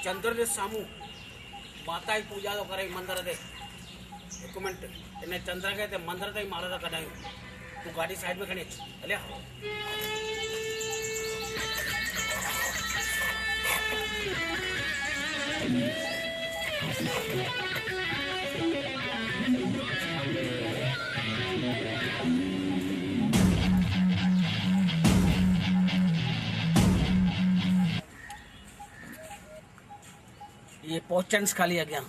चंद्र जे सामू माता जी पूजा तो करे मंदिर ते। एक मिनट इन चंद्र के ते मंदिर ते मारा था कढायूं। तू गाड़ी साइड में खड़ी अच हलिया। ये पहुंचन्स खाली अॻियां।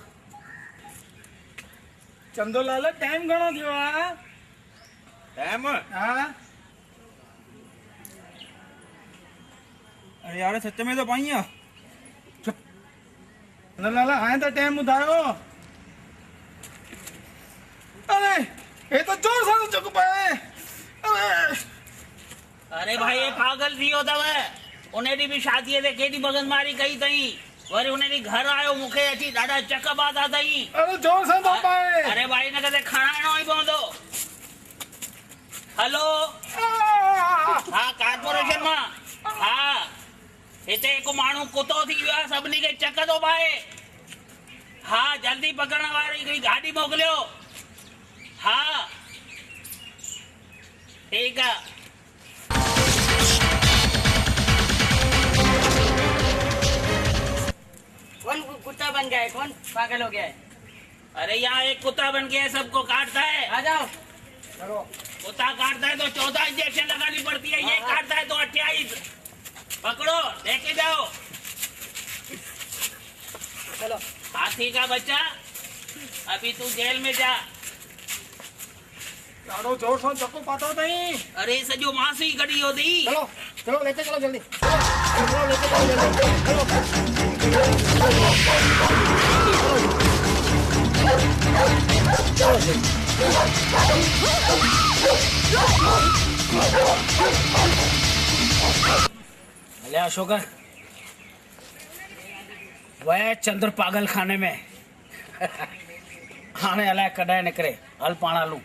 चंदोलाल टाइम घणो थियो आहे? टाइम हा अरे यार सच में तो पाई आहे। चंदोलाल हाणे त टाइम ॿुधायो। अरे हे तो जोर सां थो चक पए। अरे भाई ये पागल थी हो तव। उन्हें डी भी शादी ते केडी मगजमारी कई तई। वरी उन्हें डी घर आयो मुखे अची डाडा चक बाता तई। अरे जोर सां थो पाए। अरे भाई न कदे खणाणो ही पवंदो। हेलो हाँ कारपोरेशन मां। हाँ हिते हिकु माण्हू कुतो थी वियो आहे सभिनी खे चक थो पाए। हाँ जल्दी पकड़ण वारी हिकिड़ी गाॾी मोकिलियो। हाँ ठीकु आहे। कौन कुत्ता बन गया है? कौन पागल हो गया है? अरे यहाँ एक कुत्ता बन के सबको काटता है। आ जाओ। कुत्ता काटता है तो 14 इंजेक्शन लगानी पड़ती है। ये काटता है तो 28। पकड़ो लेके जाओ। चलो हाथी का बच्चा अभी तू जेल में जा। ॾाढो जोर सां चक पातो अथई। अरे सॼो मांस ई कढी वियो अथई। चलो चलो लेके चलो जल्दी। चलो लेके चलो जल्दी। हलिया अशोक वह चंद्र पागल खाने में हाणे अलाए कॾहिं निकिरे। हल पाण हलूं।